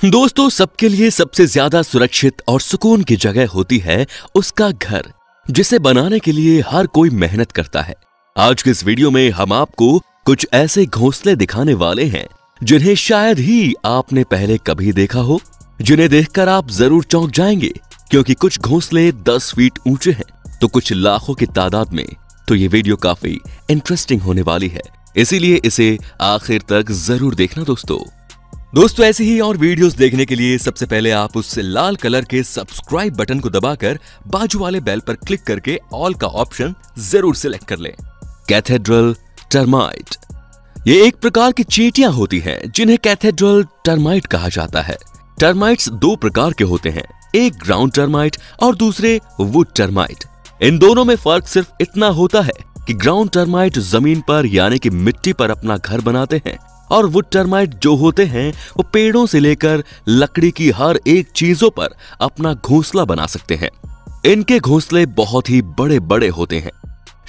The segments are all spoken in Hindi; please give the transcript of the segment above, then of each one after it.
दोस्तों, सबके लिए सबसे ज्यादा सुरक्षित और सुकून की जगह होती है उसका घर, जिसे बनाने के लिए हर कोई मेहनत करता है। आज के इस वीडियो में हम आपको कुछ ऐसे घोंसले दिखाने वाले हैं जिन्हें शायद ही आपने पहले कभी देखा हो, जिन्हें देखकर आप जरूर चौंक जाएंगे, क्योंकि कुछ घोंसले 10 फीट ऊंचे हैं तो कुछ लाखों की तादाद में। तो ये वीडियो काफी इंटरेस्टिंग होने वाली है, इसीलिए इसे आखिर तक जरूर देखना दोस्तों, ऐसी ही और वीडियोस देखने के लिए सबसे पहले आप उस लाल कलर के सब्सक्राइब बटन को दबाकर बाजू वाले बेल पर क्लिक करके ऑल का ऑप्शन जरूर सिलेक्ट कर लें। कैथेड्रल टर्माइट, ये एक प्रकार की चींटियां होती हैं जिन्हें कैथेड्रल टर्माइट कहा जाता है। टर्माइट्स दो प्रकार के होते हैं, एक ग्राउंड टर्माइट और दूसरे वुड टर्माइट। इन दोनों में फर्क सिर्फ इतना होता है कि ग्राउंड टर्माइट जमीन पर यानी कि मिट्टी पर अपना घर बनाते हैं और वुड टर्माइट जो होते हैं वो पेड़ों से लेकर लकड़ी की हर एक चीजों पर अपना घोंसला बना सकते हैं। इनके घोंसले बहुत ही बड़े बड़े होते हैं,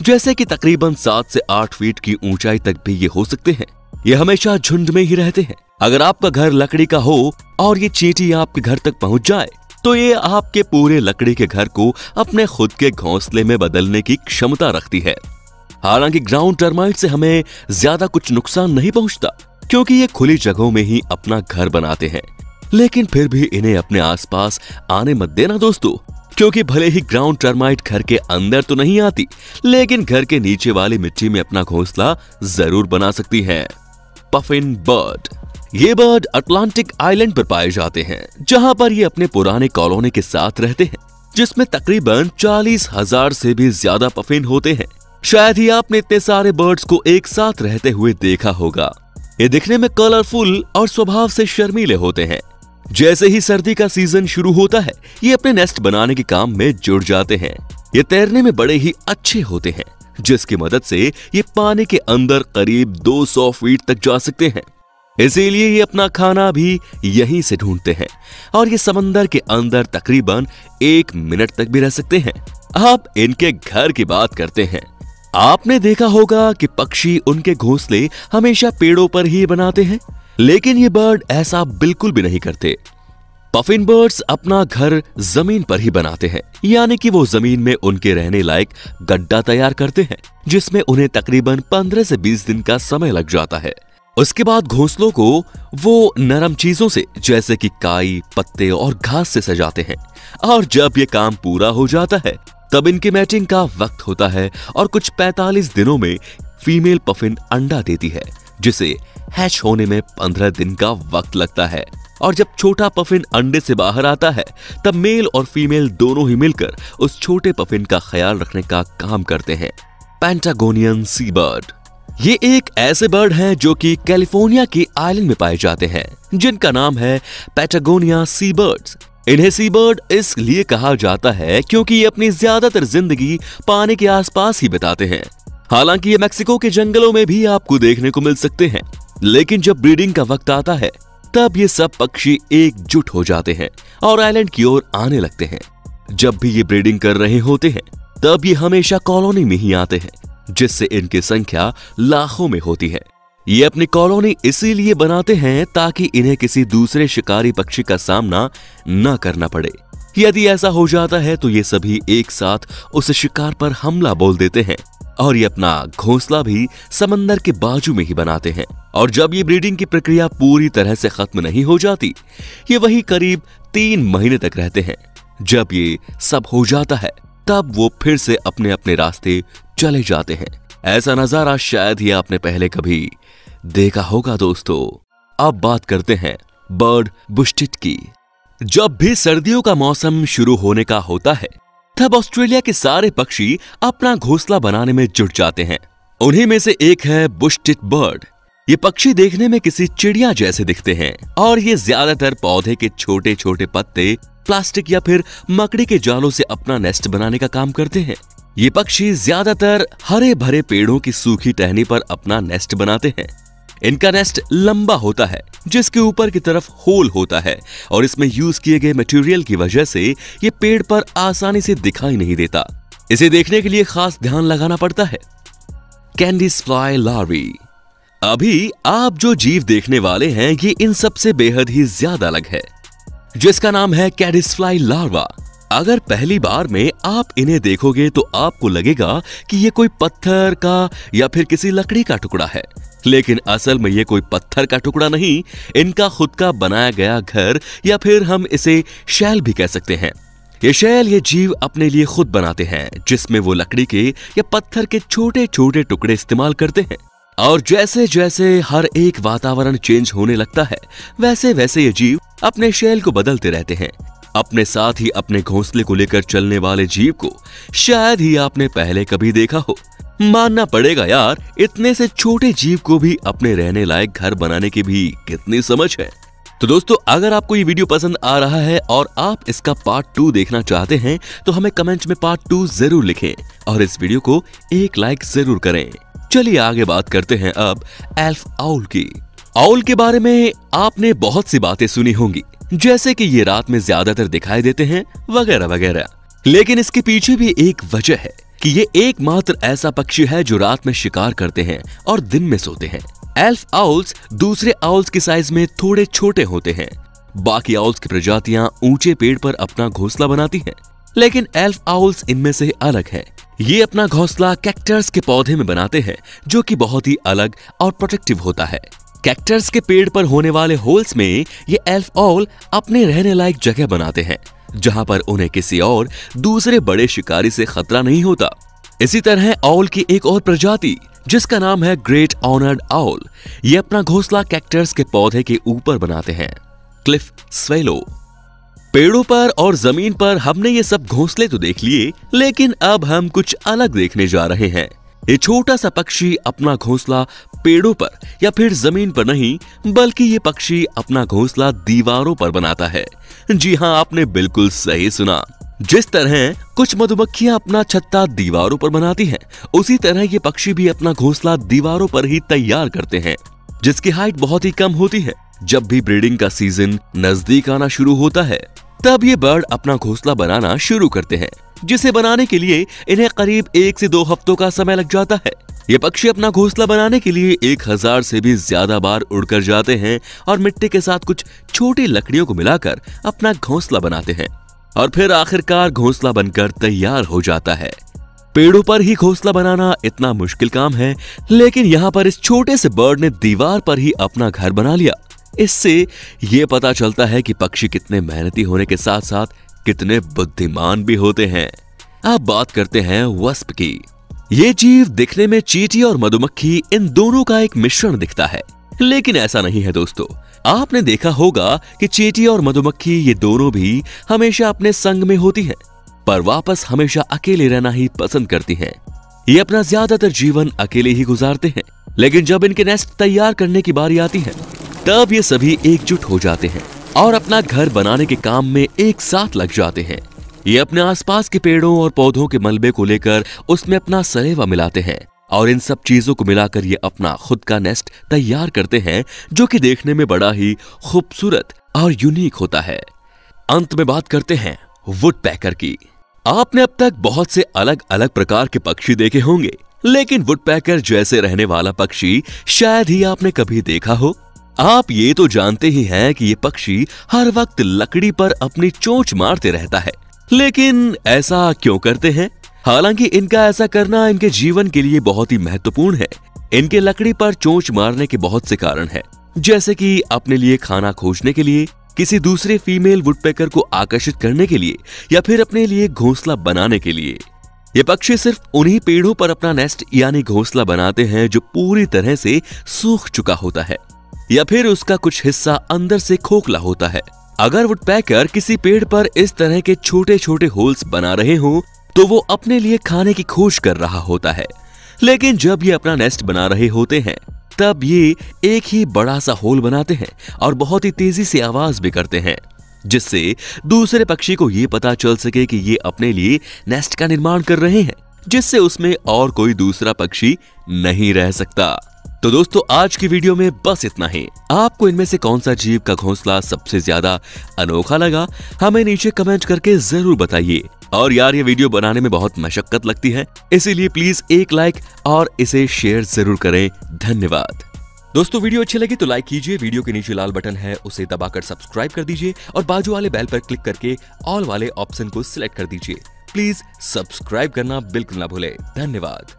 जैसे कि तकरीबन 7 से 8 फीट की ऊंचाई तक भी ये हो सकते हैं। ये हमेशा झुंड में ही रहते हैं। अगर आपका घर लकड़ी का हो और ये चींटी आपके घर तक पहुंच जाए तो ये आपके पूरे लकड़ी के घर को अपने खुद के घोंसले में बदलने की क्षमता रखती है। हालांकि ग्राउंड टर्माइट से हमें ज्यादा कुछ नुकसान नहीं पहुंचता, क्योंकि ये खुली जगहों में ही अपना घर बनाते हैं। लेकिन फिर भी इन्हें अपने आसपास आने मत देना दोस्तों, क्योंकि भले ही ग्राउंड टर्माइट घर के अंदर तो नहीं आती, लेकिन घर के नीचे वाली मिट्टी में अपना घोंसला जरूर बना सकती है। पफिन बर्ड, ये बर्ड अटलांटिक आइलैंड पर पाए जाते हैं, जहां पर ये अपने पुराने कॉलोनी के साथ रहते हैं, जिसमें तकरीबन 40,000 से भी ज्यादा पफिन होते हैं। शायद ही आपने इतने सारे बर्ड्स को एक साथ रहते हुए देखा होगा। ये दिखने में कलरफुल और स्वभाव से शर्मीले होते हैं। जैसे ही सर्दी का सीजन शुरू होता है, ये अपने नेस्ट बनाने के काम में जुड़ जाते हैं। ये तैरने में बड़े ही अच्छे होते हैं, जिसकी मदद से ये पानी के अंदर करीब 200 फीट तक जा सकते हैं। इसीलिए ये अपना खाना भी यहीं से ढूंढते हैं और ये समंदर के अंदर तकरीबन 1 मिनट तक भी रह सकते हैं। आप इनके घर की बात करते हैं। आपने देखा होगा कि पक्षी उनके घोंसले हमेशा पेड़ों पर ही बनाते हैं, लेकिन ये बर्ड ऐसा बिल्कुल भी नहीं करते। पफिन बर्ड्स अपना घर जमीन पर ही बनाते हैं, यानी कि वो जमीन में उनके रहने लायक गड्ढा तैयार करते हैं, जिसमें उन्हें तकरीबन 15 से 20 दिन का समय लग जाता है। उसके बाद घोंसलों को वो नरम चीजों से जैसे कि काई, पत्ते और घास से सजाते हैं। और जब ये काम पूरा हो जाता है तब इनकी मैटिंग का वक्त होता है और कुछ 45 दिनों में फीमेल पफिन अंडा देती है, जिसे हैच होने में 15 दिन का वक्त लगता है। और जब छोटा पफिन अंडे से बाहर आता है तब मेल और फीमेल दोनों ही मिलकर उस छोटे पफिन का ख्याल रखने का काम करते हैं। पेंटागोनियन सी बर्ड, ये एक ऐसे बर्ड हैं जो कि कैलिफोर्निया के आइलैंड में पाए जाते हैं, जिनका नाम है पैटागोनिया सी बर्ड्स। इन्हें सी बर्ड इसलिए कहा जाता है क्योंकि ये अपनी ज्यादातर जिंदगी पानी के आसपास ही बिताते हैं। हालांकि ये मेक्सिको के जंगलों में भी आपको देखने को मिल सकते हैं, लेकिन जब ब्रीडिंग का वक्त आता है तब ये सब पक्षी एकजुट हो जाते हैं और आइलैंड की ओर आने लगते हैं। जब भी ये ब्रीडिंग कर रहे होते हैं तब ये हमेशा कॉलोनी में ही आते हैं, जिससे इनकी संख्या लाखों में होती है। ये अपनी कॉलोनी इसीलिए बनाते हैं ताकि इन्हें किसी दूसरे शिकारी पक्षी का सामना न करना पड़े। यदि ऐसा हो जाता है तो ये सभी एक साथ उस शिकार पर हमला बोल देते हैं और ये अपना घोंसला भी समंदर के बाजू में ही बनाते हैं। और जब ये ब्रीडिंग की प्रक्रिया पूरी तरह से खत्म नहीं हो जाती, ये वही करीब 3 महीने तक रहते हैं। जब ये सब हो जाता है तब वो फिर से अपने अपने रास्ते चले जाते हैं। ऐसा नजारा शायद ही आपने पहले कभी देखा होगा दोस्तों। अब बात करते हैं बर्ड बुशटिट की। जब भी सर्दियों का मौसम शुरू होने का होता है तब ऑस्ट्रेलिया के सारे पक्षी अपना घोंसला बनाने में जुट जाते हैं। उन्हीं में से एक है बुशटिट बर्ड। ये पक्षी देखने में किसी चिड़िया जैसे दिखते हैं और ये ज्यादातर पौधे के छोटे छोटे पत्ते, प्लास्टिक या फिर मकड़ी के जालों से अपना नेस्ट बनाने का काम करते हैं। ये पक्षी ज्यादातर हरे भरे पेड़ों की सूखी टहनी पर अपना नेस्ट बनाते हैं। इनका नेस्ट लंबा होता है, जिसके ऊपर की तरफ होल होता है और इसमें यूज किए गए मटेरियल की वजह से ये पेड़ पर आसानी से दिखाई नहीं देता। इसे देखने के लिए खास ध्यान लगाना पड़ता है। कैंडिस फ्लाई लार्वी, अभी आप जो जीव देखने वाले हैं ये इन सब से बेहद ही ज्यादा अलग है, जिसका नाम है कैडिसफ्लाई लार्वा। अगर पहली बार में आप इन्हें देखोगे तो आपको लगेगा कि ये कोई पत्थर का या फिर किसी लकड़ी का टुकड़ा है, लेकिन असल में ये कोई पत्थर का टुकड़ा नहीं, इनका खुद का बनाया गया घर या फिर हम इसे शैल भी कह सकते हैं। ये शैल ये जीव अपने लिए खुद बनाते हैं, जिसमें वो लकड़ी के या पत्थर के छोटे छोटे टुकड़े इस्तेमाल करते हैं। और जैसे जैसे हर एक वातावरण चेंज होने लगता है वैसे वैसे ये जीव अपने शैल को बदलते रहते हैं। अपने साथ ही अपने घोंसले को लेकर चलने वाले जीव को शायद ही आपने पहले कभी देखा हो। मानना पड़ेगा यार, इतने से छोटे जीव को भी अपने रहने लायक घर बनाने की भी कितनी समझ है। तो दोस्तों, अगर आपको ये वीडियो पसंद आ रहा है और आप इसका पार्ट 2 देखना चाहते हैं तो हमें कमेंट में पार्ट 2 जरूर लिखें और इस वीडियो को एक लाइक जरूर करें। चलिए आगे बात करते हैं अब एल्फ आउल की। आउल के बारे में आपने बहुत सी बातें सुनी होंगी, जैसे कि ये रात में ज्यादातर दिखाई देते हैं वगैरह वगैरह, लेकिन इसके पीछे भी एक वजह है कि ये एकमात्र ऐसा पक्षी है जो रात में शिकार करते हैं और दिन में सोते हैं। एल्फ आउल्स दूसरे आउल्स के साइज में थोड़े छोटे होते हैं। बाकी आउल्स की प्रजातियां ऊंचे पेड़ पर अपना घोंसला बनाती हैं, लेकिन एल्फ आउल्स इनमें से अलग है। ये अपना घोंसला कैक्टस के पौधे में बनाते हैं, जो कि बहुत ही अलग और प्रोटेक्टिव होता है। कैक्टस के पेड़ पर होने वाले होल्स में ये एल्फ आउल अपने रहने लायक जगह बनाते हैं, जहां पर उन्हें किसी और दूसरे बड़े शिकारी से खतरा नहीं होता। इसी तरह आउल की एक और प्रजाति जिसका नाम है ग्रेट ऑनर्ड आउल, ये अपना घोंसला कैक्टस के पौधे के ऊपर बनाते हैं, क्लिफ स्वेलो। पेड़ों पर और जमीन पर हमने ये सब घोंसले तो देख लिए, लेकिन अब हम कुछ अलग देखने जा रहे हैं। ये छोटा सा पक्षी अपना घोंसला पेड़ों पर या फिर जमीन पर नहीं, बल्कि ये पक्षी अपना घोंसला दीवारों पर बनाता है। जी हाँ, आपने बिल्कुल सही सुना। जिस तरह कुछ मधुमक्खियां अपना छत्ता दीवारों पर बनाती हैं, उसी तरह ये पक्षी भी अपना घोंसला दीवारों पर ही तैयार करते हैं, जिसकी हाइट बहुत ही कम होती है। जब भी ब्रीडिंग का सीजन नजदीक आना शुरू होता है, तब ये बर्ड अपना घोंसला बनाना शुरू करते हैं, जिसे बनाने के लिए इन्हें करीब 1 से 2 हफ्तों का समय लग जाता है। ये पक्षी अपना घोंसला बनाने के लिए 1000 से भी ज्यादा बार उड़कर जाते हैं और मिट्टी के साथ कुछ छोटी लकड़ियों को मिलाकर अपना घोंसला बनाते हैं और फिर आखिरकार घोंसला बनकर तैयार हो जाता है। पेड़ों पर ही घोंसला बनाना इतना मुश्किल काम है, लेकिन यहाँ पर इस छोटे से बर्ड ने दीवार पर ही अपना घर बना लिया। इससे ये पता चलता है कि पक्षी कितने मेहनती होने के साथ साथ कितने बुद्धिमान भी होते हैं। अब बात करते हैं वस्प की। ये जीव दिखने में चींटी और मधुमक्खी इन दोनों का एक मिश्रण दिखता है, लेकिन ऐसा नहीं है दोस्तों। आपने देखा होगा कि चींटी और मधुमक्खी ये दोनों भी हमेशा अपने संग में होती हैं, पर वापस हमेशा अकेले रहना ही पसंद करती हैं। ये अपना ज्यादातर जीवन अकेले ही गुजारते हैं, लेकिन जब इनके नेस्ट तैयार करने की बारी आती है, तब ये सभी एकजुट हो जाते हैं और अपना घर बनाने के काम में एक साथ लग जाते हैं। ये अपने आसपास के पेड़ों और पौधों के मलबे को लेकर उसमें अपना सरेवा मिलाते हैं और इन सब चीजों को मिलाकर ये अपना खुद का नेस्ट तैयार करते हैं, जो कि देखने में बड़ा ही खूबसूरत और यूनिक होता है। अंत में बात करते हैं वुडपेकर की। आपने अब तक बहुत से अलग अलग प्रकार के पक्षी देखे होंगे, लेकिन वुडपेकर जैसे रहने वाला पक्षी शायद ही आपने कभी देखा हो। आप ये तो जानते ही हैं कि ये पक्षी हर वक्त लकड़ी पर अपनी चोंच मारते रहता है, लेकिन ऐसा क्यों करते हैं? हालांकि इनका ऐसा करना इनके जीवन के लिए बहुत ही महत्वपूर्ण है। इनके लकड़ी पर चोंच मारने के बहुत से कारण हैं, जैसे कि अपने लिए खाना खोजने के लिए, किसी दूसरे फीमेल वुडपेकर को आकर्षित करने के लिए या फिर अपने लिए घोंसला बनाने के लिए। ये पक्षी सिर्फ उन्हीं पेड़ों पर अपना नेस्ट यानी घोंसला बनाते हैं जो पूरी तरह से सूख चुका होता है या फिर उसका कुछ हिस्सा अंदर से खोखला होता है। अगर वुडपेकर किसी पेड़ पर इस तरह के छोटे छोटे होल्स बना रहे हो तो वो अपने लिए खाने की खोज कर रहा होता है, लेकिन जब ये अपना नेस्ट बना रहे होते हैं तब ये एक ही बड़ा सा होल बनाते हैं और बहुत ही तेजी से आवाज भी करते हैं, जिससे दूसरे पक्षी को ये पता चल सके कि ये अपने लिए नेस्ट का निर्माण कर रहे हैं, जिससे उसमें और कोई दूसरा पक्षी नहीं रह सकता। तो दोस्तों, आज की वीडियो में बस इतना ही। आपको इनमें से कौन सा जीव का घोंसला सबसे ज्यादा अनोखा लगा, हमें नीचे कमेंट करके जरूर बताइए। और यार, ये वीडियो बनाने में बहुत मशक्कत लगती है, इसीलिए प्लीज एक लाइक और इसे शेयर जरूर करें। धन्यवाद। दोस्तों वीडियो अच्छी लगी तो लाइक कीजिए, वीडियो के नीचे लाल बटन है उसे दबाकर सब्सक्राइब कर दीजिए और बाजू वाले बेल पर क्लिक करके ऑल वाले ऑप्शन को सिलेक्ट कर दीजिए। प्लीज सब्सक्राइब करना बिल्कुल ना भूलें। धन्यवाद।